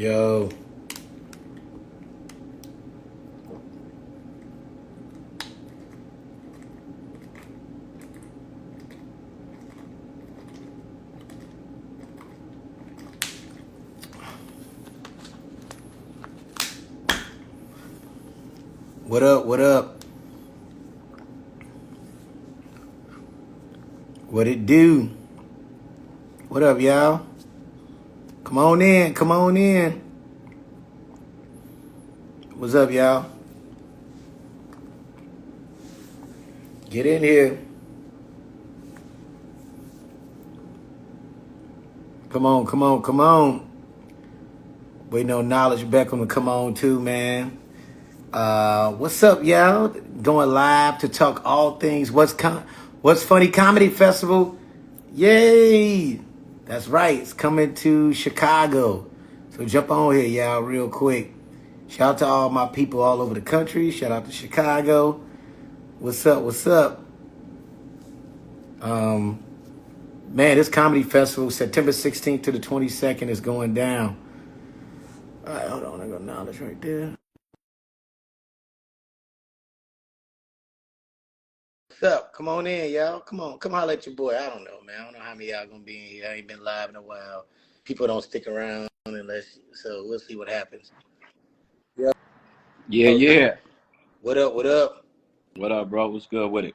Yo, what up? What up? What it do? What up, y'all? Come on in. Come on in. What's up, y'all? Get in here. Come on, come on, come on. Waiting on Knowledge Beckham to come on too, man. What's up, y'all? Going live to talk all things What's Funny Comedy Festival. Yay! That's right. It's coming to Chicago. So jump on here, y'all, real quick. Shout out to all my people all over the country. Shout out to Chicago. What's up? What's up? Man, this comedy festival, September 16th to the 22nd, is going down. All right, hold on. I got Knowledge right there. What's up? Come on in, y'all. Come on. Come holler at your boy. I don't know, man. I don't know how many of y'all gonna be in here. I ain't been live in a while. People don't stick around so we'll see what happens. Yeah. Yeah. What up? What up? What up, bro? What's good with it?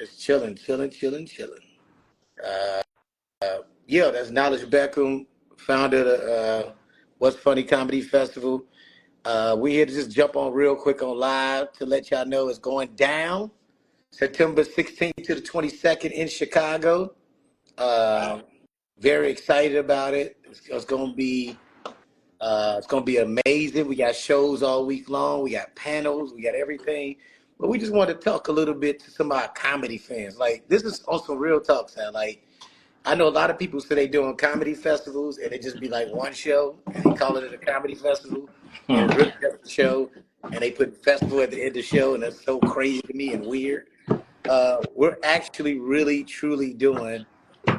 Just chilling. Yeah, that's Knowledge Beckham, founder of What's Funny Comedy Festival. We here to just jump on real quick on live to let y'all know it's going down September 16th to the 22nd in Chicago. Very excited about it. It's gonna be amazing. We got shows all week long. We got panels. We got everything. But we just want to talk a little bit to some of our comedy fans. Like, this is on some real talk, man. Like, I know a lot of people say they doing comedy festivals and it just be like one show and they call it a comedy festival and it's really just a show and they put festival at the end of the show and that's so crazy to me and weird. We're actually really truly doing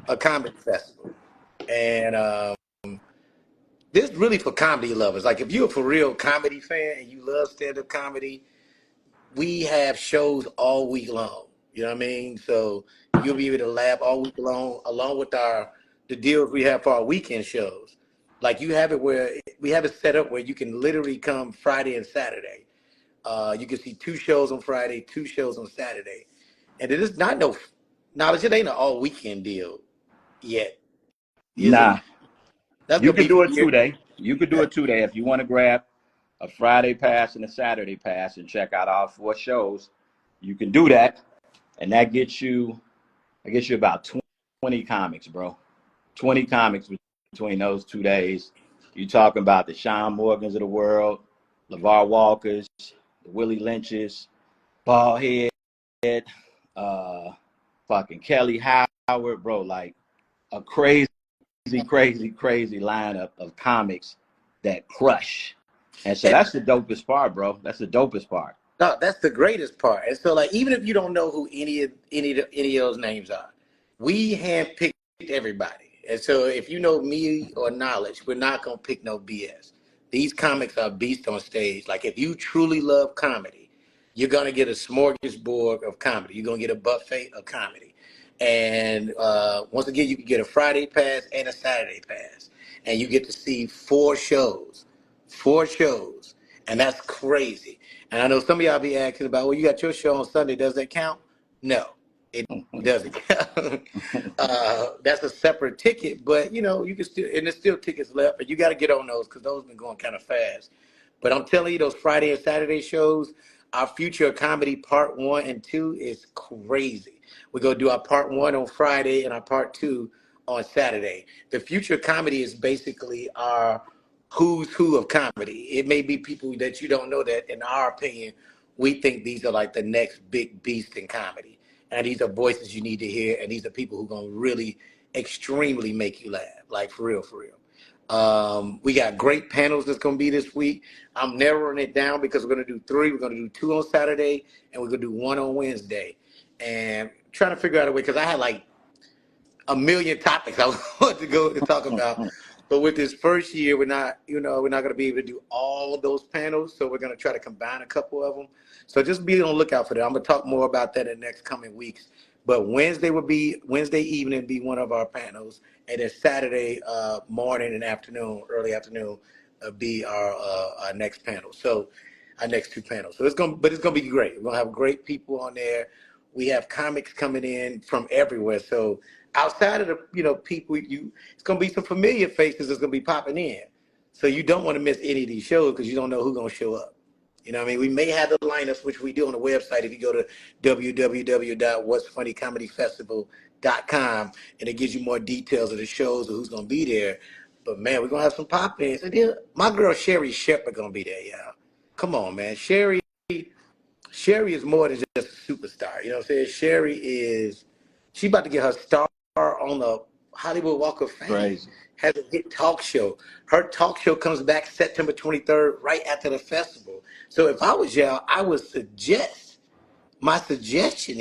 a comedy festival and this is really for comedy lovers. Like, if you're a for real comedy fan and you love stand-up comedy, we have shows all week long. You know what I mean? So you'll be able to laugh all week long, along with the deals we have for our weekend shows. Like, you have it where we have it set up where you can literally come Friday and Saturday. You can see two shows on Friday, two shows on Saturday, and it is not no knowledge. It ain't an all weekend deal yet, is it? Nah, That's you gonna could be do for it year. 2 day. You could do it 2 day if you want to grab a Friday pass and a Saturday pass and check out all 4 shows. You can do that, and that gets you. About 20 comics, bro. 20 comics between those 2 days. You talking about the Sean Morgans of the world, LeVar Walkers, the Willie Lynches, Ballhead, uh, fucking Kelly Howard, bro. Like a crazy lineup of comics that crush. And so And that's the dopest part, bro. That's the dopest part. no, that's the greatest part. And so, like, even if you don't know who any of those names are, we handpicked everybody. And so, if you know me or Knowledge, we're not gonna pick no BS. These comics are beasts on stage. Like, if you truly love comedy, you're gonna get a smorgasbord of comedy. You're gonna get a buffet of comedy. And once again, you can get a Friday pass and a Saturday pass, and you get to see four shows, and that's crazy. And I know some of y'all be asking about, well, you got your show on Sunday. Does that count? No, it doesn't count. That's a separate ticket, but you can still, and there's still tickets left, and you got to get on those because those been going kind of fast. But I'm telling you, those Friday and Saturday shows, our Future of Comedy Part 1 and 2 is crazy. We're going to do our Part 1 on Friday and our Part 2 on Saturday. The Future of Comedy is basically our who's who of comedy. It may be people that you don't know that, in our opinion, we think these are like the next big beast in comedy. And these are voices you need to hear, and these are people who are going to really extremely make you laugh, like for real, for real. We got great panels that's going to be this week. I'm narrowing it down because we're going to do 3. We're going to do 2 on Saturday, and we're going to do 1 on Wednesday. And trying to figure out a way, because I had like a million topics I wanted to go to talk about. But with this first year, we're not going to be able to do all those panels. So we're going to try to combine a couple of them. So just be on the lookout for that. I'm going to talk more about that in the next coming weeks. But Wednesday evening be one of our panels, and then Saturday morning and afternoon, early afternoon, be our next panel. So our next two panels. So it's gonna be great. We're gonna have great people on there. We have comics coming in from everywhere. So outside of the people it's gonna be some familiar faces that's gonna be popping in. So you don't want to miss any of these shows because you don't know who's gonna show up. You know what I mean? We may have the lineups, which we do on the website. If you go to www.whatsfunnycomedyfestival.com, and it gives you more details of the shows or who's gonna be there. But man, we're gonna have some pop-ins. And then my girl Sherry Shepard gonna be there, y'all. Come on, man. Sherry is more than just a superstar. You know what I'm saying? She about to get her star on the Hollywood Walk of Fame. Crazy. Has a hit talk show. Her talk show comes back September 23rd, right after the festival. So if I was y'all, I would suggest, my suggestion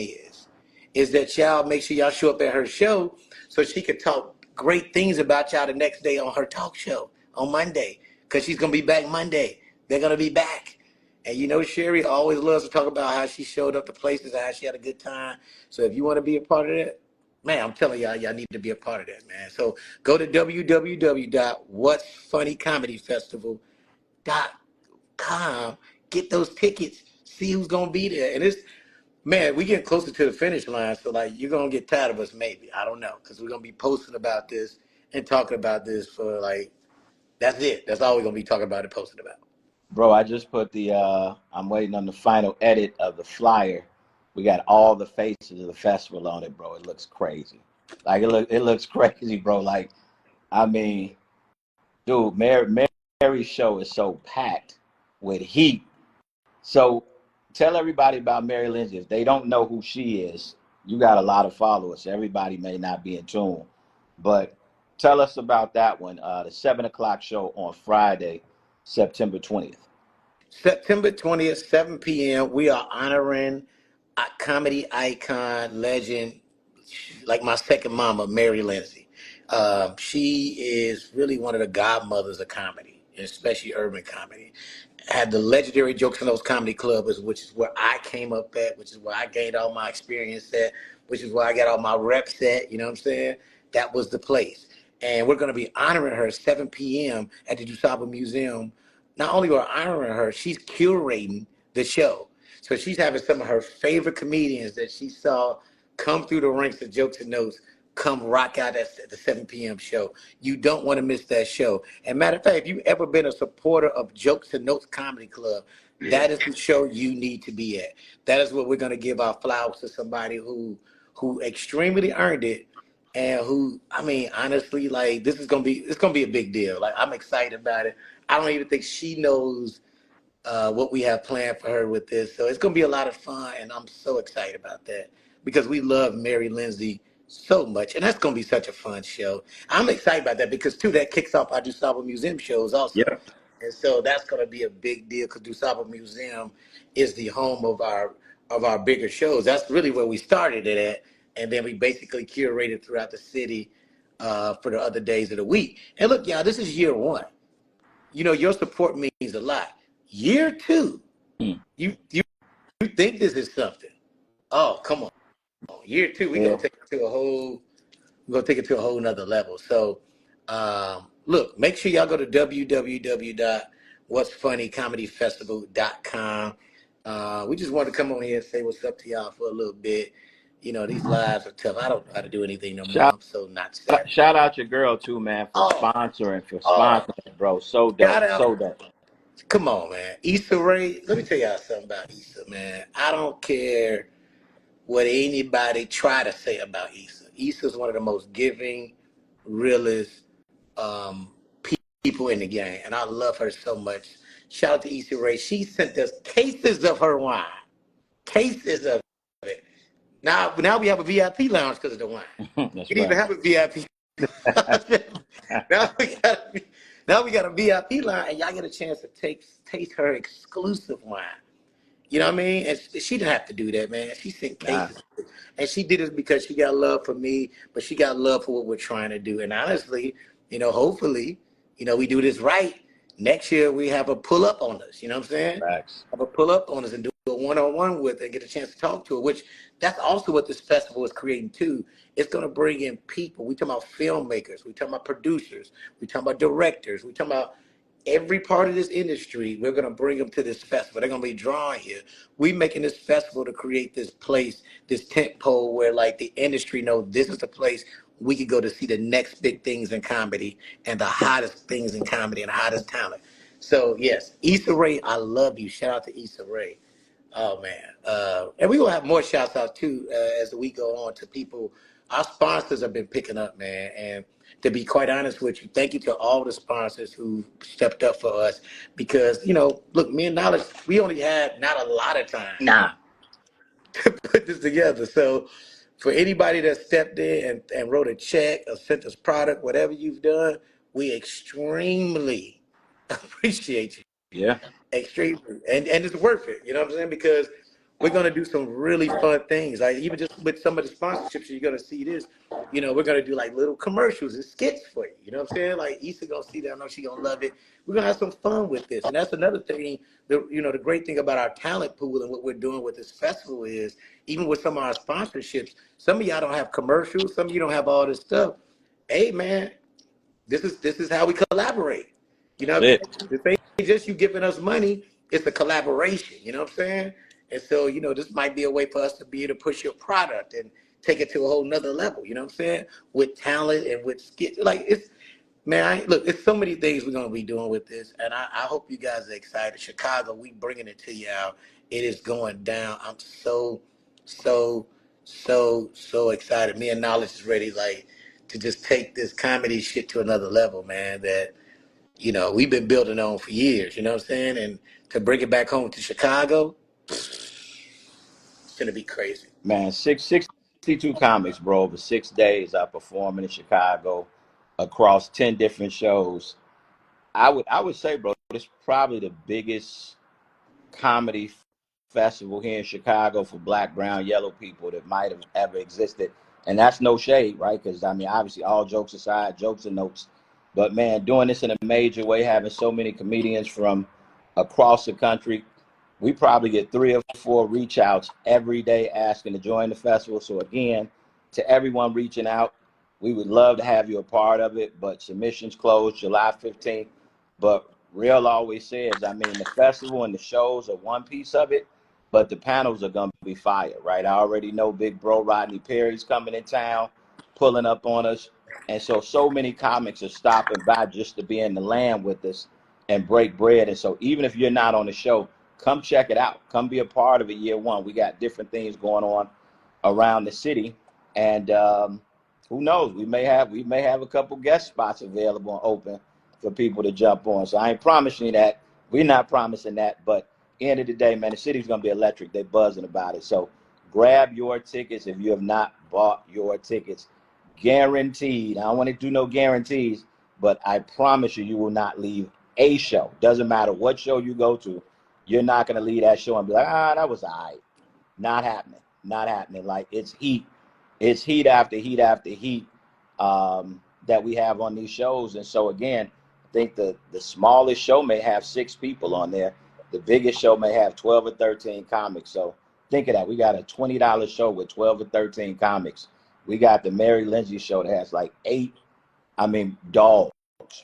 is that y'all make sure y'all show up at her show so she could talk great things about y'all the next day on her talk show on Monday, because she's going to be back Monday. They're going to be back. And Sherry always loves to talk about how she showed up to places and how she had a good time. So if you want to be a part of that, man, I'm telling y'all need to be a part of that, man. So go to www.whatsfunnycomedyfestival.com, get those tickets, see who's going to be there. And man, we getting closer to the finish line, so you're gonna get tired of us, maybe. I don't know, because we're gonna be posting about this and talking about this for that's it. That's all we're gonna be talking about and posting about. Bro, I just put I'm waiting on the final edit of the flyer. We got all the faces of the festival on it, bro. It looks crazy. It looks crazy, bro. I mean, dude, Mary's show is so packed with heat. So tell everybody about Mary Lindsay. If they don't know who she is, you got a lot of followers. Everybody may not be in tune. But tell us about that one, the 7 o'clock show on Friday, September 20th. September 20th, 7 p.m., we are honoring a comedy icon, legend, like my second mama, Mary Lindsay. She is really one of the godmothers of comedy, especially urban comedy. Had the legendary Jokes and Those Comedy Club, which is where I came up at, which is where I gained all my experience at, which is where I got all my reps at, you know what I'm saying? That was the place. And we're going to be honoring her 7 p.m. at the DuSable Museum. Not only are we honoring her, she's curating the show. So she's having some of her favorite comedians that she saw come through the ranks of Jokes and Notes come rock out at the 7 p.m. show. You don't want to miss that show. And matter of fact, if you've ever been a supporter of Jokes and Notes Comedy Club, that is the show you need to be at. That is what we're going to give our flowers to somebody who extremely earned it, and who, I mean, honestly, it's gonna be a big deal. I'm excited about it. I don't even think she knows what we have planned for her with this. So it's going to be a lot of fun, and I'm so excited about that because we love Mary Lindsay so much, and that's going to be such a fun show. I'm excited about that because, too, that kicks off our DuSable Museum shows also. Yeah. And so that's going to be a big deal because DuSable Museum is the home of our bigger shows. That's really where we started it at, and then we basically curated throughout the city for the other days of the week. And look, y'all, this is year one. Your support means a lot. Year two, you think this is something? Oh, come on! Year two, we're gonna take it to a whole nother level. So, look, make sure y'all go to www.whatsfunnycomedyfestival.com. We just want to come on here and say what's up to y'all for a little bit. These lives are tough. I don't know how to do anything no more. I'm so not savvy. Shout out your girl too, man, for sponsoring, bro. So dope, so dope. Come on, man. Issa Rae, let me tell y'all something about Issa, man. I don't care what anybody try to say about Issa. Issa's one of the most giving, realest people in the game, and I love her so much. Shout out to Issa Rae. She sent us cases of her wine. Cases of it. Now we have a VIP lounge because of the wine. We didn't even have a VIP. Now we got a VIP line, and y'all get a chance to taste her exclusive wine. You know what I mean? And she didn't have to do that, man. She sent Nah, cases. And she did it because she got love for me, but she got love for what we're trying to do. And honestly, hopefully, we do this right. Next year we have a pull up on us. You know what I'm saying? facts. Have a pull up on us and do a one-on-one with her and get a chance to talk to her, which that's also what this festival is creating too. It's gonna bring in people. We talking about filmmakers, we talking about producers, we talking about directors, we talking about every part of this industry. We're gonna bring them to this festival. They're gonna be drawn here. We making this festival to create this place, this tent pole where like the industry knows this is the place we could go to see the next big things in comedy and the hottest things in comedy and the hottest talent. So yes, Issa Rae, I love you. Shout out to Issa Rae. Oh man, and we will have more shouts out too as the week go on to people. Our sponsors have been picking up, man, and to be quite honest with you, thank you to all the sponsors who stepped up for us because look, me and Knowledge, we only had not a lot of time Nah. to put this together. So for anybody that stepped in and wrote a check or sent us product, whatever you've done, we extremely appreciate you. Yeah. Extremely, and it's worth it. You know what I'm saying? Because we're gonna do some really fun things. Like even just with some of the sponsorships, you're gonna see this. We're gonna do like little commercials and skits for you. You know what I'm saying? Like Issa gonna see that. I know she gonna love it. We're gonna have some fun with this, and that's another thing. The great thing about our talent pool and what we're doing with this festival is even with some of our sponsorships. Some of y'all don't have commercials. Some of you don't have all this stuff. Hey man, this is how we collaborate. You know That's what I'm it. saying? This ain't just you giving us money, it's a collaboration, you know what I'm saying? And so, this might be a way for us to be able to push your product and take it to a whole nother level, you know what I'm saying? With talent and with skills. Like it's man, look, it's so many things we're gonna be doing with this, and I hope you guys are excited. Chicago, we bringing it to y'all. It is going down. I'm so, so, so excited. Me and Knowledge is ready, like, to just take this comedy shit to another level, man. That we've been building on for years. You know what I'm saying? And to bring it back home to Chicago, it's gonna be crazy. Man, 62 comics, bro, over 6 days are performing in Chicago across 10 different shows. I would say, bro, it's probably the biggest comedy festival here in Chicago for black, brown, yellow people that might have ever existed. And that's no shade, right? Because I mean, obviously, all jokes aside, jokes and notes. But man, doing this in a major way, having so many comedians from across the country, we probably get 3 or 4 reach outs every day asking to join the festival. So again, to everyone reaching out, we would love to have you a part of it, but submissions close July 15th. But Real always says, I mean, the festival and the shows are one piece of it, but the panels are going to be fire, right? I already know big bro Rodney Perry's coming in town, pulling up on us. And so many comics are stopping by just to be in the land with us and break bread. And so even if you're not on the show, come check it out. Come be a part of it year one. We got different things going on around the city. And who knows? We may have a couple guest spots available and open for people to jump on. So I ain't promising you that. We're not promising that. But end of the day, man, the city's gonna be electric. They buzzing about it. So grab your tickets if you have not bought your tickets. Guaranteed. I don't want to do no guarantees, but I promise you, you will not leave a show. Doesn't matter what show you go to, you're not gonna leave that show and be like, that was all right. Not happening. Not happening. Like it's heat. It's heat after heat after heat that we have on these shows. And so again, I think the smallest show may have 6 people on there. The biggest show may have 12 or 13 comics. So think of that. We got a $20 show with 12 or 13 comics. We got the Mary Lindsay show that has like 8, dogs,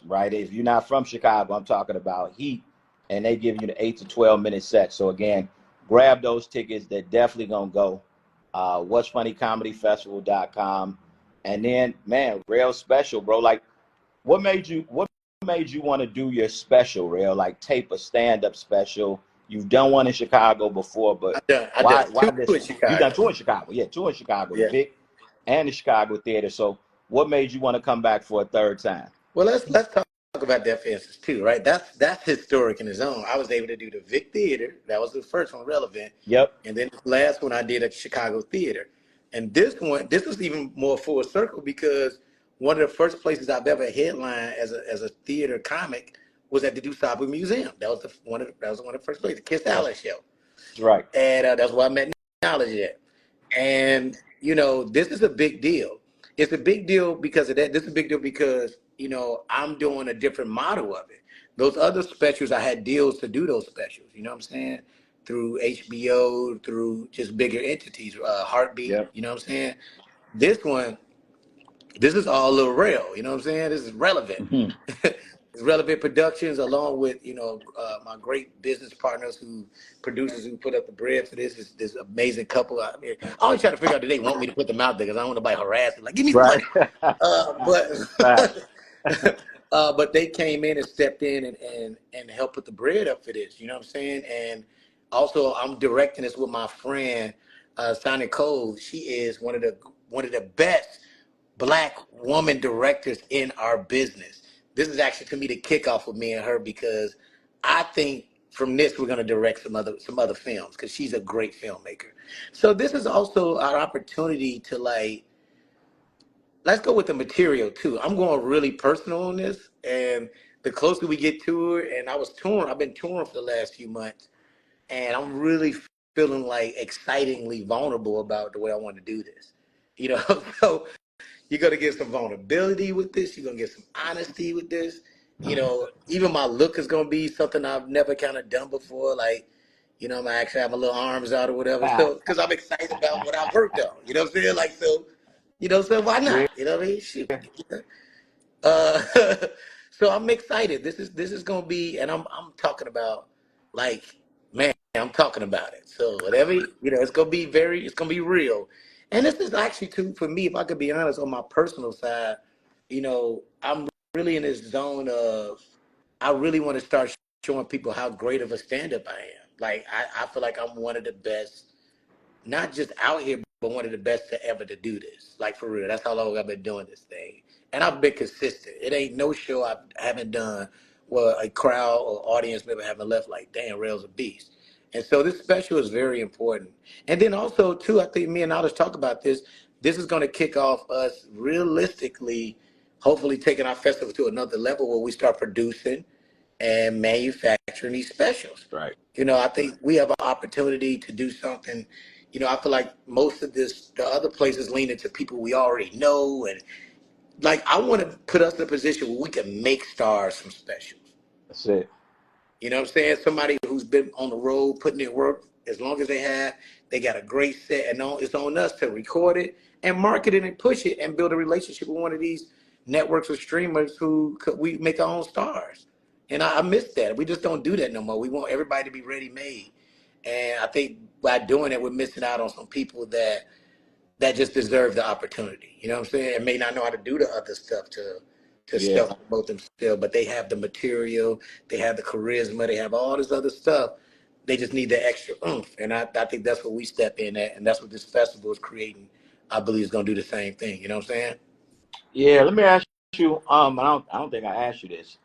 right? If you're not from Chicago, I'm talking about heat, and they give you the 8 to 12-minute set. So again, grab those tickets. They're definitely going to go. What'sFunnyComedyFestival.com. And then, man, Real special, bro. Like, what made you want to do your special, Real? Like, tape a stand-up special. You've done one in Chicago before, but I why done two this in one? You Chicago. done 2 in Chicago. Yeah, 2 in Chicago, the Yeah. Vic and the Chicago Theater. So what made you want to come back for a third time? Well, let's talk about that for instance too, right? That's historic in its own. I was able to do the Vic Theater. That was the first one, Relevant, Yep. and then the last one I did at Chicago Theater. And this was even more full circle because one of the first places I've ever headlined as a theater comic was at the DuSable Museum. That was one of the first places, the Kiss That's Alice show. That's right. And that's where I met Knowledge at. And this is a big deal. It's a big deal because of that. This is a big deal because I'm doing a different model of it. Those other specials, I had deals to do those specials. You know what I'm saying? Through HBO, through just bigger entities, Heartbeat. Yep. You know what I'm saying? This one, this is all Lil Rel. You know what I'm saying? This is relevant. Hmm. It's relevant productions, along with my great business partners, who producers who put up the bread for this amazing couple. I mean, I always try to figure out, do they want me to put them out there, because I don't want nobody harassing, like, give me some Right. money. But Facts. but they came in and stepped in and helped put the bread up for this. You know what I'm saying? And also, I'm directing this with my friend, Sonia Cole. She is one of the best Black woman directors in our business. This is actually, to me, the kickoff with me and her, because I think from this we're going to direct some other films, because she's a great filmmaker. So this is also our opportunity to, like, let's go with the material too. I'm going really personal on this, and the closer we get to it, and I've been touring for the last few months, and I'm really feeling like excitingly vulnerable about the way I want to do this. So you're gonna get some vulnerability with this. You're gonna get some honesty with this. Even my look is gonna be something I've never kind of done before. Like, I'm gonna actually have my little arms out or whatever. So, because I'm excited about what I've worked on. You know what I'm saying? Like, so why Yeah. not? You know what I mean? Shoot. Uh, so I'm excited. This is gonna be, and I'm talking about, like, man, I'm talking about it. So whatever, it's gonna be real. And this is actually too, for me, if I could be honest, on my personal side, I'm really in this zone of, I really want to start showing people how great of a stand-up I am. Like, I feel like I'm one of the best, not just out here, but one of the best to ever to do this. Like, for real. That's how long I've been doing this thing. And I've been consistent. It ain't no show I haven't done where a crowd or audience member haven't left like, damn, Rail's a beast. And so this special is very important. And then also, too, I think me and others talk about this. This is going to kick off us realistically, hopefully taking our festival to another level where we start producing and manufacturing these specials. Right. I think we have an opportunity to do something. I feel like most of the other places lean into people we already know. And, like, I want to put us in a position where we can make stars from specials. That's it. You know what I'm saying? Somebody who's been on the road putting in work as long as they got a great set, and it's on us to record it and market it and push it and build a relationship with one of these networks or streamers who we make our own stars. And I miss that. We just don't do that no more. We want everybody to be ready made. And I think by doing it, we're missing out on some people that just deserve the opportunity. You know what I'm saying? And may not know how to do the other stuff to Yeah. self promote themselves, but they have the material, they have the charisma, they have all this other stuff. They just need the extra oomph. And I think that's what we step in at, and that's what this festival is creating. I believe it's gonna do the same thing. You know what I'm saying? Yeah. Let me ask you. I don't think I asked you this.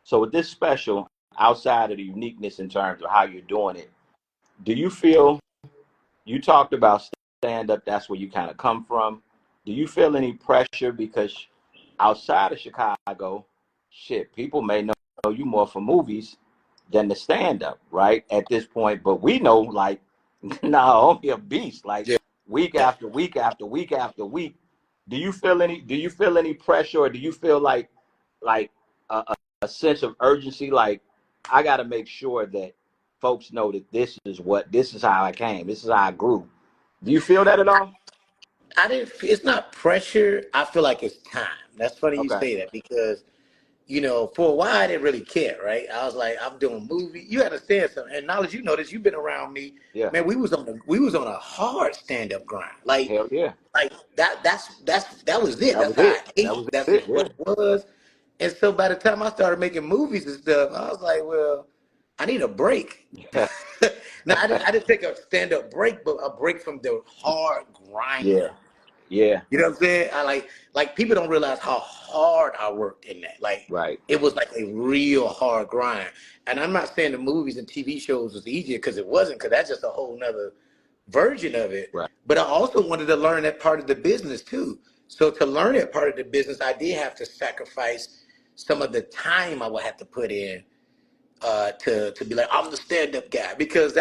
So with this special, outside of the uniqueness in terms of how you're doing it, do you feel you talked about stand up? That's where you kind of come from. Do you feel any pressure because outside of Chicago, shit, people may know you more for movies than the stand up, right? At this point, but we know, like, no, I'm a beast, like, Yeah. week after week after week after week. Do you feel any pressure, or do you feel like a sense of urgency, like, I got to make sure that folks know that this is how I came, this is how I grew? Do you feel that at all? I didn't. It's not pressure. I feel like it's time. That's funny you Okay. say that, because for a while I didn't really care, right? I was like, I'm doing movie. You understand something? And Knowledge, you know this. You've been around me, Yeah. man. We was on a hard stand up grind, like Hell yeah. like that was it. That That's was how I it. That ate. was That's it. just what it was. And so by the time I started making movies and stuff, I was like, well, I need a break. Yeah. Now I didn't take a stand up break, but a break from the hard grinding. Yeah. Yeah. You know what I'm saying? I like people don't realize how hard I worked in that. Like, Right. it was like a real hard grind. And I'm not saying the movies and TV shows was easier, because it wasn't, because that's just a whole nother version of it. Right. But I also wanted to learn that part of the business too. So to learn that part of the business, I did have to sacrifice some of the time I would have to put in to be like, I'm the stand-up guy, because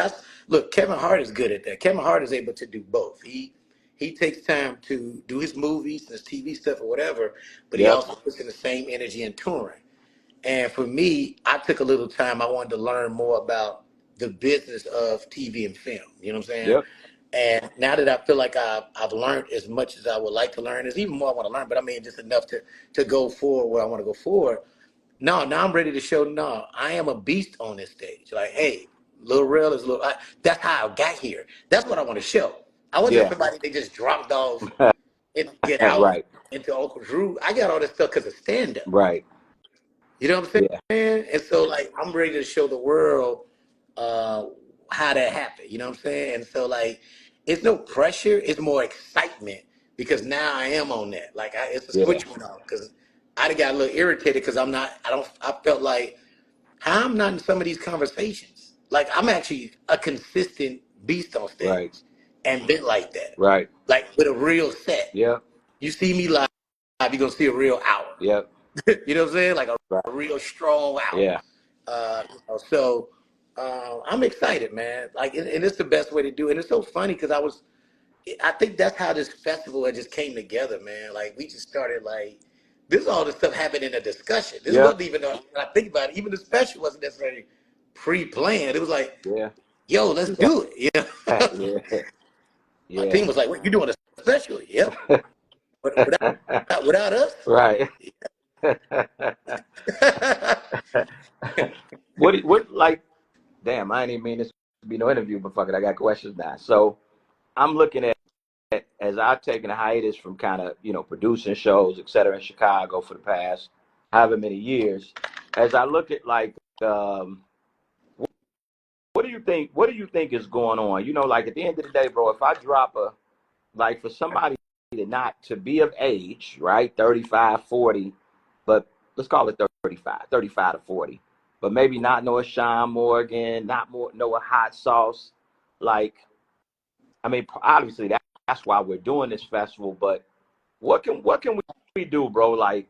look, Kevin Hart is good at that. Kevin Hart is able to do both. He takes time to do his movies and his TV stuff or whatever, but he Yep. also puts in the same energy in touring. And for me, I took a little time. I wanted to learn more about the business of TV and film. You know what I'm saying? Yep. And now that I feel like I've learned as much as I would like to learn, there's even more I want to learn, but I mean just enough to go forward where I want to go forward. No, now I'm ready to show. No, I am a beast on this stage. Like, hey, Lil Rel is little. That's how I got here. That's what I want to show. I wasn't Yeah. somebody that just dropped off and get out Right. into Uncle Drew. I got all this stuff because of stand up. Right. You know what I'm Yeah. saying? And so, like, I'm ready to show the world uh, how that happened. You know what I'm saying? And so, like, it's no pressure. It's more excitement because now I am on that. Like, it's a Yeah. switch went off because I got a little irritated because I felt like how I'm not in some of these conversations. Like, I'm actually a consistent beast on stage Right. and been like that. Right. Like, with a real set. Yep. You see me live, you're going to see a real hour. Yep. You know what I'm saying? Like a Right. real strong hour. Yeah. So I'm excited, man. Like, and it's the best way to do it. And it's so funny because I think that's how this festival had just came together, man. Like, we just started like, all this stuff happened in a discussion. This Yep. wasn't even, when I think about it, even the special wasn't necessarily pre-planned. It was like, Yeah. yo, let's do it. You know? Yeah. My Yeah. team was like, wait, you doing a special? Yep. But without us? Right. What like, damn, I ain't even mean this to be no interview, but fuck it, I got questions now. So I'm looking at as I've taken a hiatus from kind of, producing shows, et cetera, in Chicago for the past however many years. As I look at like, what do you think is going on? Like at the end of the day, bro, if I drop like for somebody to be of age, right? 35, 40, but let's call it 35 to 40, but maybe not know a Sean Morgan, know a Hot Sauce. Like, I mean, obviously that's why we're doing this festival, but what can we do, bro? Like,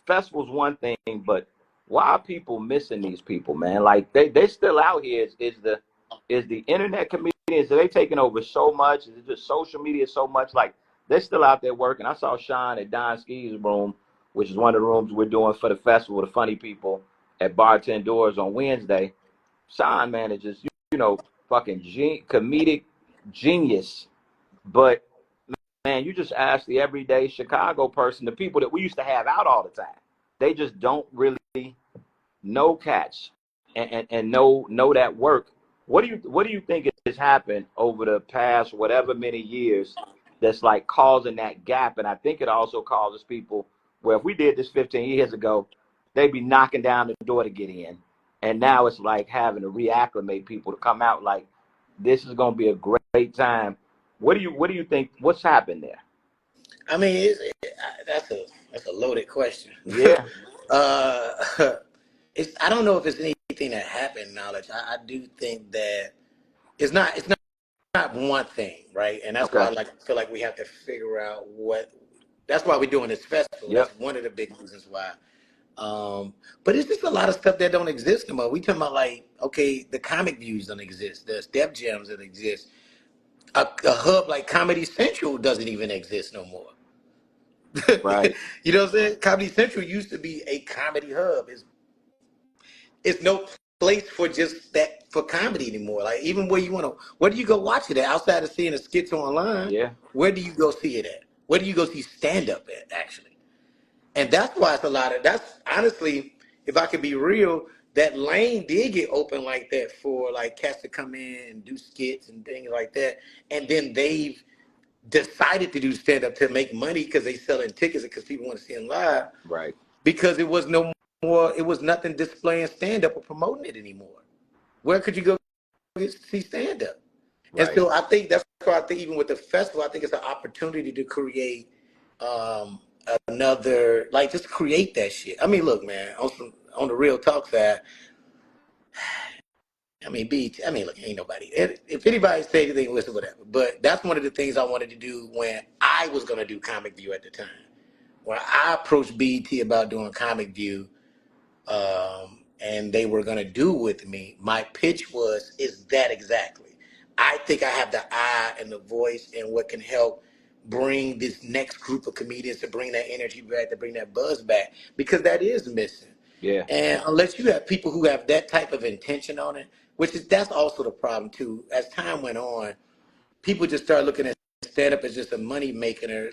festival's one thing, but why are people missing these people, man? Like they still out here. Is the internet comedians, are they taking over so much? Is it just social media so much? Like, they're still out there working. I saw Sean at Don Ski's room, which is one of the rooms we're doing for the festival, the funny people at Bartend Doors on Wednesday. Sean, man, is just, fucking comedic genius. But man, you just ask the everyday Chicago person, the people that we used to have out all the time, they just don't really know cats and know that work. What do you think has happened over the past whatever many years that's like causing that gap? And I think it also causes people where if we did this 15 years ago, they'd be knocking down the door to get in. And now it's like having to reacclimate people to come out. Like, this is going to be a great time. What do you think? What's happened there? I mean, that's a loaded question. Yeah. I don't know if it's anything that happened, knowledge. I do think that it's not one thing, right? And that's why I feel like we have to figure out that's why we're doing this festival. Yep. That's one of the big reasons why. But it's just a lot of stuff that don't exist no more. We talking about like, okay, the comic views don't exist. The Step Gems don't exist. A hub like Comedy Central doesn't even exist no more. Right. You know what I'm saying? Comedy Central used to be a comedy hub. It's no place for just that for comedy anymore. Like, even where do you go watch it at? Outside of seeing the skits online, Yeah. where do you go see it at? Where do you go see stand up at, actually? And that's why that's honestly, if I could be real, that lane did get open like that for like cats to come in and do skits and things like that. And then they've decided to do stand up to make money because they selling tickets and because people want to see them live. Right. Because it was it was nothing displaying stand up or promoting it anymore. Where could you go see stand up? Right. And so I think that's why I think even with the festival, I think it's an opportunity to create another, like, just create that shit. I mean, look, man, on the real talk side, I mean, look, ain't nobody. If anybody say anything, listen, whatever. But that's one of the things I wanted to do when I was gonna do Comic View at the time. When I approached BET about doing Comic View, and they were going to do with me, my pitch is that exactly. I think I have the eye and the voice and what can help bring this next group of comedians to bring that energy back, to bring that buzz back, because that is missing. Yeah. And unless you have people who have that type of intention on it, that's also the problem too. As time went on, people just start looking at stand up as just a money maker.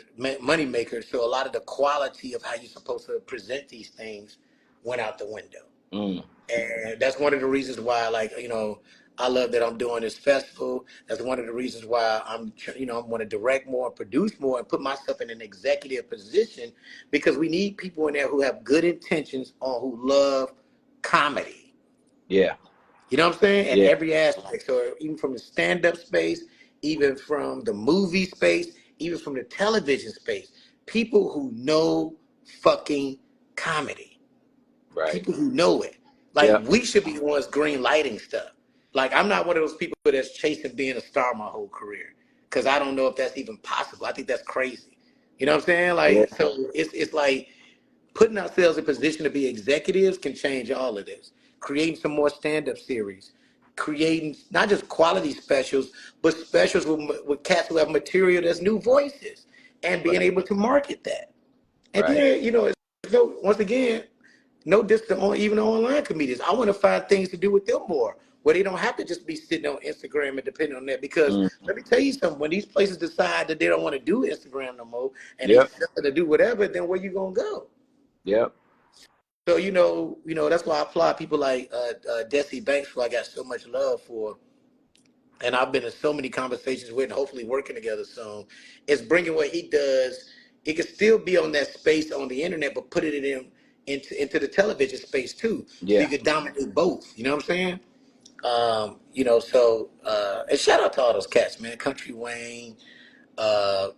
So a lot of the quality of how you're supposed to present these things went out the window. Mm. And that's one of the reasons why, like, I love that I'm doing this festival. That's one of the reasons why I want to direct more, produce more, and put myself in an executive position, because we need people in there who have good intentions who love comedy. Yeah. You know what I'm saying? At Yeah. every aspect. So even from the stand-up space, even from the movie space, even from the television space, people who know fucking comedy. Right. People who know it. Like, Yeah. we should be the ones green lighting stuff. Like, I'm not one of those people that's chasing being a star my whole career, because I don't know if that's even possible. I think that's crazy. You know what I'm saying? Like, Yeah. so it's like putting ourselves in position to be executives can change all of this. Creating some more stand-up series, creating not just quality specials, but specials with cats who have material that's new voices, and being Right. able to market that. And Right. then, once again, no distance on even online comedians. I want to find things to do with them more, where they don't have to just be sitting on Instagram and depending on that. Because Mm. let me tell you something: when these places decide that they don't want to do Instagram no more, and they Yep. sell to do whatever, then where you gonna go? Yep. So that's why I applaud people like Desi Banks, who I got so much love for, and I've been in so many conversations with, and hopefully working together soon. Is bringing what he does. It can still be on that space on the internet, but put it into the television space too, so Yeah. you could dominate both. You know what I'm saying? And shout out to all those cats, man. Country Wayne, uh,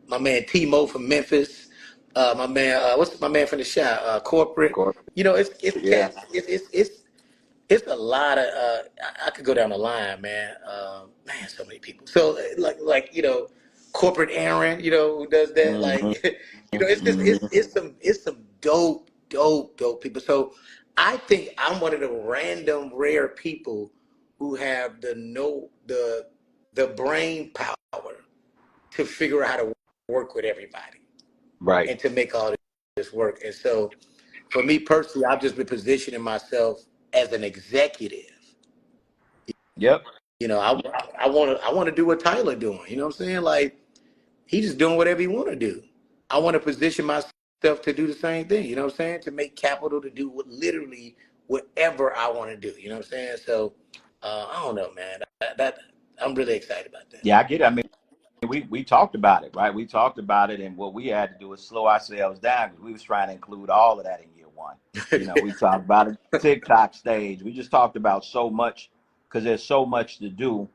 my man T-Mo from Memphis, my man, what's my man from the shop, Corporate. Corporate. It's Yeah. cats. It's a lot of. I could go down the line, man. Man, so many people. So Corporate Aaron, who does that. Mm-hmm. Like, it's just Mm-hmm. it's some dope people. So I think I'm one of the random rare people who have the brain power to figure out how to work with everybody Right. and to make all this work. And so for me personally, I've just been positioning myself as an executive. Yep. I want to do what Tyler doing. You know what I'm saying? Like, he just doing whatever he want to do. I want to position myself to do the same thing. You know what I'm saying? To make capital, to do literally whatever I want to do. You know what I'm saying? So I don't know, man. That I'm really excited about that. Yeah, I get it. I mean, we talked about it, right? We talked about it, and what we had to do was slow ourselves down because we was trying to include all of that in year one. We talked about it, TikTok stage. We just talked about so much because there's so much to do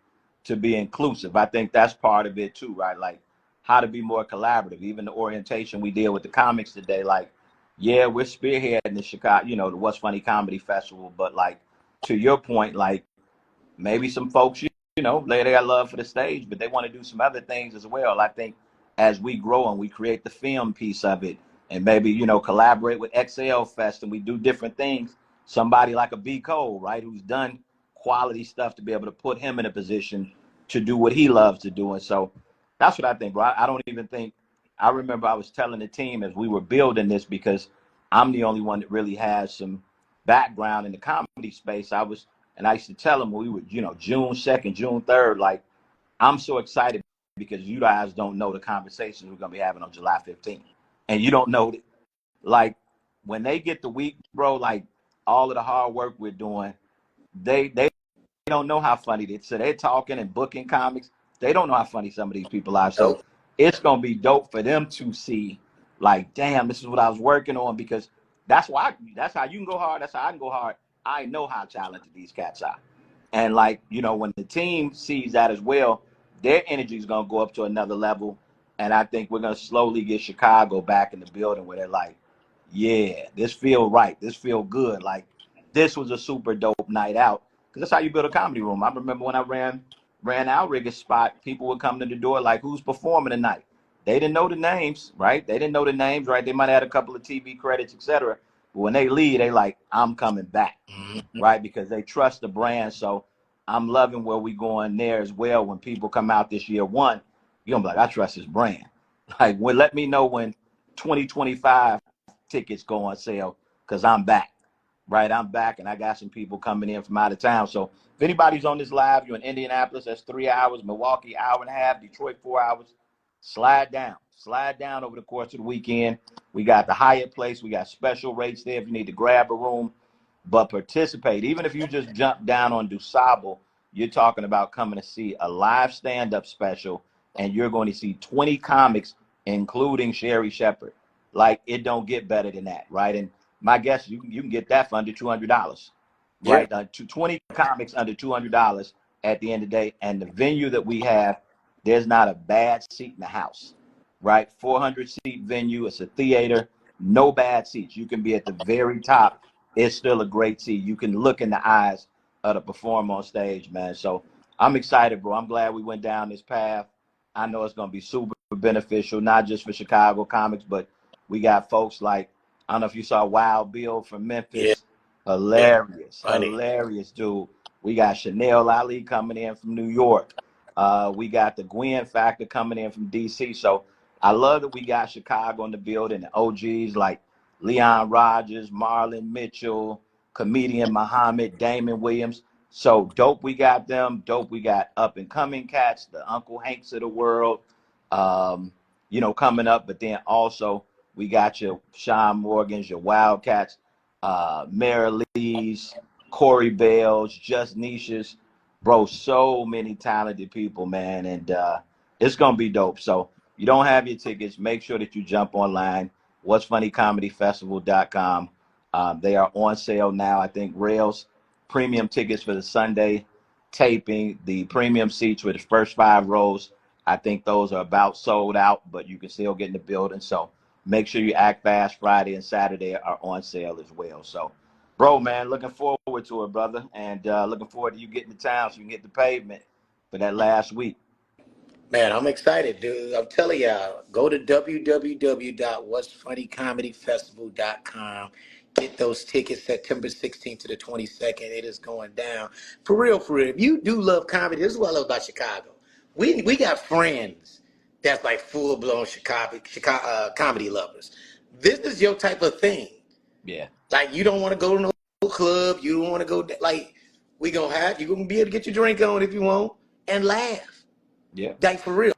to be inclusive. I think that's part of it too, right? Like how to be more collaborative. Even the orientation we did with the comics today, like, yeah, we're spearheading the Chicago, the What's Funny Comedy Festival, but like to your point, like maybe some folks, they got love for the stage, but they want to do some other things as well. I think as we grow and we create the film piece of it, and maybe collaborate with XL Fest, and we do different things. Somebody like a B Cole, right, who's done quality stuff, to be able to put him in a position to do what he loves to do. And so that's what I think, bro. I don't even think. I remember I was telling the team as we were building this, because I'm the only one that really has some background in the comedy space. And I used to tell them when we were, June 2nd, June 3rd, like, I'm so excited because you guys don't know the conversations we're going to be having on July 15th. And you don't know, like, when they get the week, bro, like, all of the hard work we're doing, they don't know how funny it is. So they're talking and booking comics. They don't know how funny some of these people are. So Nope. it's going to be dope for them to see, like, damn, this is what I was working on, because that's how you can go hard. That's how I can go hard. I know how talented these cats are. And like, when the team sees that as well, their energy is going to go up to another level. And I think we're going to slowly get Chicago back in the building where they're like, yeah, this feel right. This feel good. Like, this was a super dope night out. Because that's how you build a comedy room. I remember when I ran Outrigger's spot, people would come to the door like, who's performing tonight? They didn't know the names, right? They didn't know the names, right? They might have had a couple of TV credits, etc. But when they leave, they like, I'm coming back, Mhm. right? Because they trust the brand. So I'm loving where we going there as well. When people come out this year one, you're gonna be like, I trust this brand. Like, well, let me know when 2025 tickets go on sale, because I'm back, right? I'm back, and I got some people coming in from out of town. So if anybody's on this live, you're in Indianapolis, that's 3 hours, Milwaukee, hour and a half, Detroit, 4 hours. Slide down over the course of the weekend. We got the Hyatt Place. We got special rates there if you need to grab a room. But participate. Even if you just jump down on DuSable, you're talking about coming to see a live stand-up special, and you're going to see 20 comics, including Sherry Shepherd. Like, it don't get better than that, right? And my guess, you can get that for under $200, Yeah. right? 20 comics under $200 at the end of the day. And the venue that we have, there's not a bad seat in the house, right? 400-seat venue. It's a theater. No bad seats. You can be at the very top. It's still a great seat. You can look in the eyes of the performer on stage, man. So I'm excited, bro. I'm glad we went down this path. I know it's going to be super beneficial, not just for Chicago comics, but we got folks like, I don't know if you saw Wild Bill from Yeah. Memphis. Hilarious, Funny. dude. We got Chanel Ali coming in from New York. We got the Gwen Factor coming in from DC. So I love that we got Chicago in the building, and OGs like Leon Rogers, Marlon Mitchell, comedian Muhammad, Damon Williams. So dope we got them. Dope we got up and coming cats, the Uncle Hanks of the world, coming up. But then also we got your Sean Morgans, your Wildcats, Mary Lee's, Corey Bales, Just Niches. Bro, so many talented people, man. And it's going to be dope. So you don't have your tickets, make sure that you jump online, what'sfunnycomedyfestival.com. They are on sale now. I think Rails premium tickets for the Sunday taping, the premium seats with the first 5 rows, I think those are about sold out, but you can still get in the building. So make sure you act fast. Friday and Saturday are on sale as well. So, bro, man, looking forward to it, brother. And looking forward to you getting to town so you can get the pavement for that last week. Man, I'm excited, dude. I'm telling y'all, go to www.what'sfunnycomedyfestival.com. Get those tickets September 16th to the 22nd. It is going down. For real, for real. If you do love comedy, this is what I love about Chicago. We got friends that's like full blown Chicago comedy lovers. This is your type of thing. Yeah. Like, you don't want to go to no club. You don't want to go, like, you're going to be able to get your drink on if you want and laugh. Yeah. Like, for real.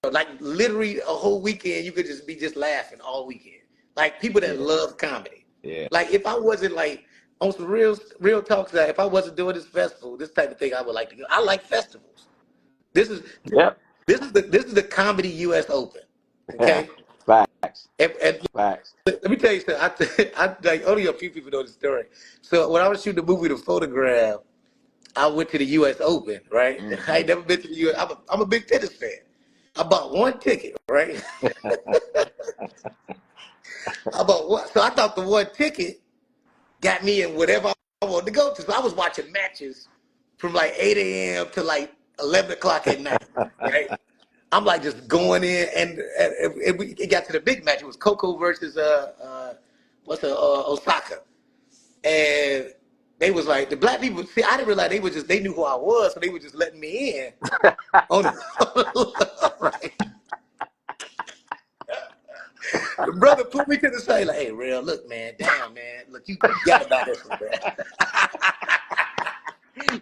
Like, literally a whole weekend, you could just be just laughing all weekend. Like, people that love comedy. Yeah. Like, if I wasn't like on some real talks, that if I wasn't doing this festival, this type of thing, I would like to go. I like festivals. This is Yep. this is the Comedy US Open. Okay. Facts. And Facts. let me tell you something. I like, only a few people know the story. So when I was shooting the movie The Photograph, I went to the US Open, right? Mm-hmm. I ain't never been to the US. I'm a big tennis fan. I bought one ticket, right? I bought one. So I thought the one ticket got me in whatever I wanted to go to. So I was watching matches from like 8 a.m. to like 11 o'clock at night, right? I'm like just going in, and it got to the big match. It was Coco versus Osaka, and they was like, the black people. See, I didn't realize they knew who I was, so they were just letting me in on the right. The brother put me to the side like, hey, real, look, man, damn, man, look, you got to buy this one, man.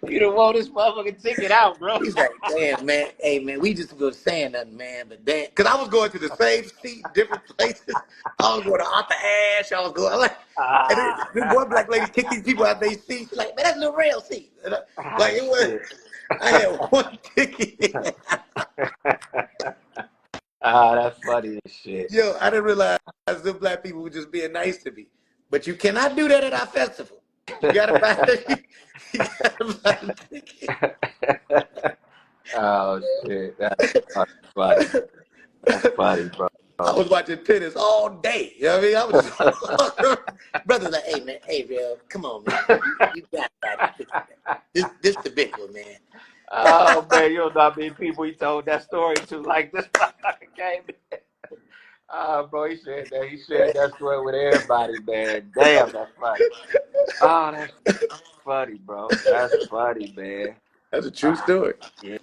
You don't want this motherfucking ticket out, bro. He's like, damn, man, hey, man, we just wasn't saying nothing, man, but damn, because I was going to the same seat, different places. I was going to Arthur Ashe. I was going, I'm like, and this one black lady kicked these people out their seats. She's like, man, that's a little rail seat. And like, it was, I had one ticket. That's funny as shit. Yo, I didn't realize the black people were just being nice to me. But you cannot do that at our festival. You gotta buy, you gotta buy the ticket. Oh shit, that's funny. That's funny, bro. I was watching tennis all day. You know what I mean? I was just brother's like, hey man, hey real, come on man, you got the ticket. This the big one, man. Oh man, you don't know how many people he told that story to. Like, this motherfucker came in. Bro, he said that. He shared that story with everybody, man. Damn, that's funny. Oh, that's funny, bro. That's funny, man. That's a true story. Yeah.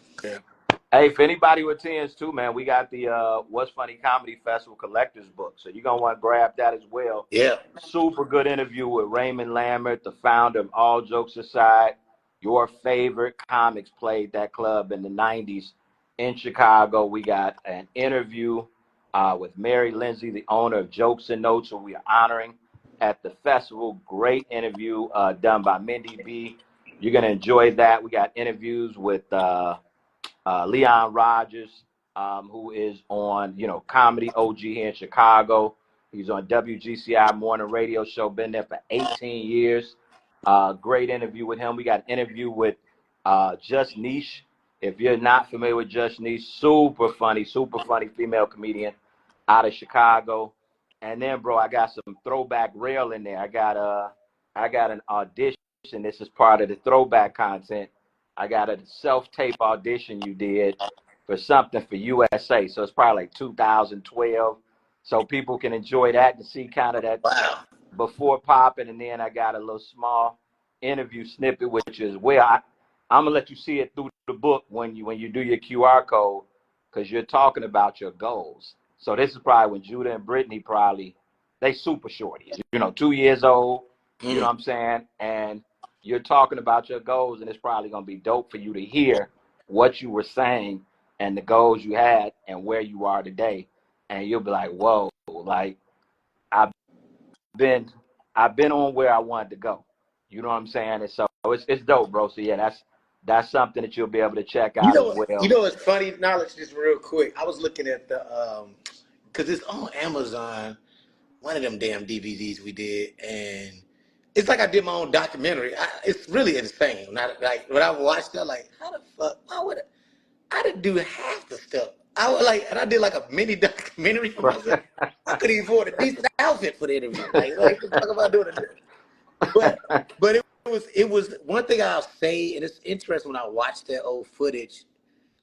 Hey, if anybody attends too, man, we got the What's Funny Comedy Festival Collectors book. So you're going to want to grab that as well. Yeah. Super good interview with Raymond Lambert, the founder of All Jokes Aside. Your favorite comics played that club in the 90s in Chicago. We got an interview with Mary Lindsay, the owner of Jokes and Notes, who we are honoring at the festival. Great interview done by Mindy B. You're going to enjoy that. We got interviews with Leon Rogers, who is on, Comedy OG here in Chicago. He's on WGCI morning radio show, been there for 18 years. Great interview with him. We got an interview with Just Niche. If you're not familiar with Just Niche, super funny female comedian out of Chicago. And then, bro, I got some throwback rail in there. I got an audition. This is part of the throwback content. I got a self-tape audition you did for something for USA. So it's probably like 2012. So people can enjoy that to see kind of that before popping. And then I got a little small interview snippet, which is I'm going to let you see it through the book when you do your QR code, because you're talking about your goals. So this is probably when Judah and Brittany they super shorties, 2 years old, you know what I'm saying? And you're talking about your goals, and it's probably going to be dope for you to hear what you were saying and the goals you had and where you are today. And you'll be like, whoa, like I've been on where I wanted to go. You know what I'm saying? And so it's dope, bro. So yeah, that's something that you'll be able to check out as well. It's funny, knowledge, just real quick. I was looking at the because it's on Amazon, one of them damn DVDs we did, and it's like I did my own documentary. It's really insane. Not like when I watched it, like, how the fuck? Why would I didn't do half the stuff. And I did like a mini documentary for myself. I couldn't even afford a decent outfit for the interview. Like what the fuck am I doing? But it was one thing I'll say, and it's interesting when I watched that old footage.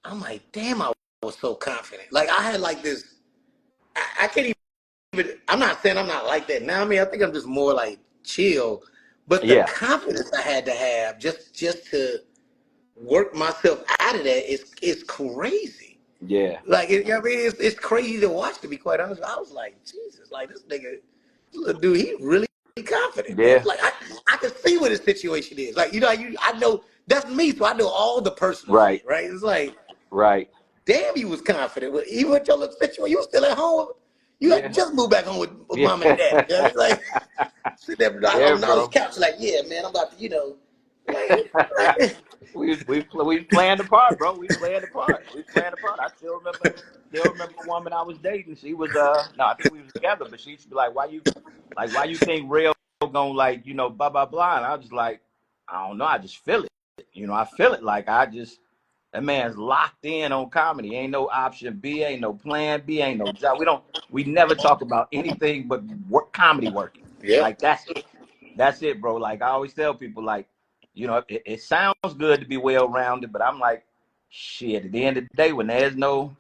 I'm like, damn, I was so confident. Like I had like this. I can't even. I'm not saying I'm not like that now. I mean, I think I'm just more like chill. But the confidence I had to have just to work myself out of that is crazy. Yeah. Like it's crazy to watch, to be quite honest. I was like, Jesus, like this little dude, he really confident. Yeah. Man. Like I can see what his situation is. Like, I know that's me, so I know all the personal shit, right? It's like damn, he was confident. Even with your little situation, you were still at home. You had just moved back home with mom and dad. You know? Like sit there on the couch, like, yeah, man, I'm about to, like, we playing the part, bro. We playing the part. I still remember a woman I was dating. She was no, I think we was together, but she used to be like, why you think real gonna like, blah blah blah. And I was just like, I don't know, I just feel it. I feel it. Like that man's locked in on comedy. Ain't no option B, ain't no plan B, ain't no job. We never talk about anything but comedy working. Yeah. Like that's it, bro. Like I always tell people, like, it sounds good to be well-rounded, but I'm like, shit, at the end of the day, when there's no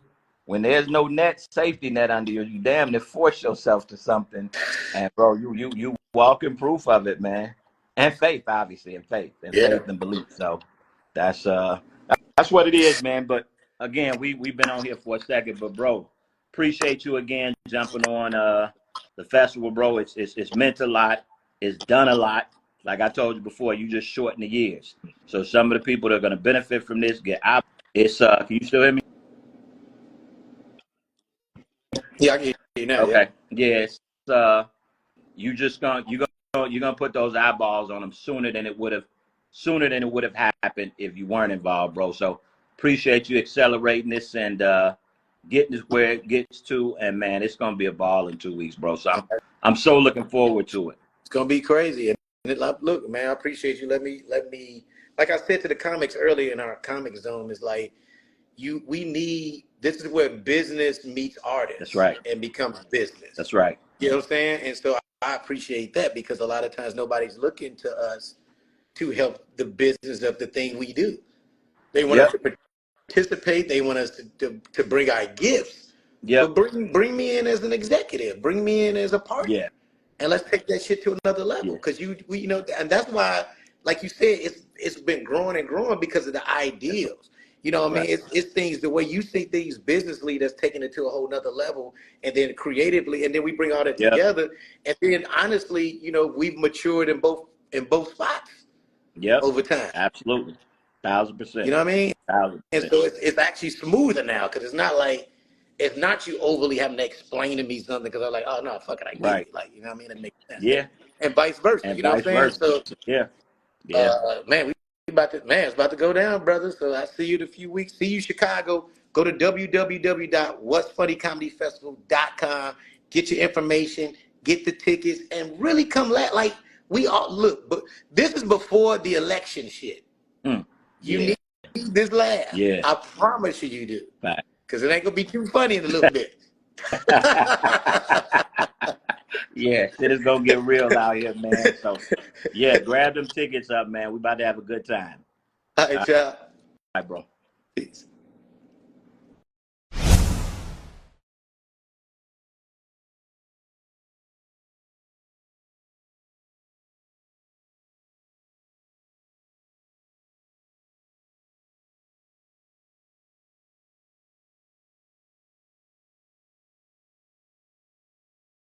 safety net under you, you damn near force yourself to something. And bro, you walking proof of it, man. And faith, obviously, and faith and belief. So that's what it is, man. But again, we've been on here for a second, but bro, appreciate you again jumping on the festival, bro. It's meant a lot. It's done a lot. Like I told you before, you just shorten the years. So some of the people that are going to benefit from this get out. It's can you still hear me? Yeah, I can hear you now. Okay. Yeah. It's you're gonna put those eyeballs on them sooner than it would have happened if you weren't involved, bro. So appreciate you accelerating this and getting this where it gets to. And man, it's gonna be a ball in 2 weeks, bro. So I'm so looking forward to it. It's gonna be crazy. Look, man, I appreciate you. Let me, like I said to the comics earlier in our comic zone, is like this is where business meets artists. That's right. And becomes business. That's right. You know what I'm saying? And so I appreciate that, because a lot of times nobody's looking to us to help the business of the thing we do. They want us to participate. They want us to bring our gifts, Yep. But bring me in as an executive. Bring me in as a partner. Yeah. And let's take that shit to another level. Yeah. Because you know, and that's why, like you said, it's been growing and growing because of the ideals. You know what I mean? Right. It's things, the way you see things businessly, that's taking it to a whole nother level, and then creatively, and then we bring all that Yep. together. And then honestly, you know, we've matured in both spots Yep. over time. Absolutely. You 1000%. know what I mean? And 1000%. so it's actually smoother now, because it's not like, it's not you overly having to explain to me something because I'm like, oh no, fuck it, I get Right. it. Like, you know what I mean? It makes sense. Yeah. And vice versa. And You know what vice I'm saying? versa. So Yeah. Yeah. man, we about to, man, it's about to go down, brother. So I see you in a few weeks. See you, Chicago. Go to www.whatsfunnycomedyfestival.com. Get your information, get the tickets, and really come like we all look. But this is before the election shit. Mm. You Yeah. need this laugh. Yeah. I promise you do. Fact. Because it ain't gonna be too funny in a little bit. Yeah, shit is gonna get real out here, man. So yeah, grab them tickets up, man. We about to have a good time. All All right, y'all. right, bro. Peace.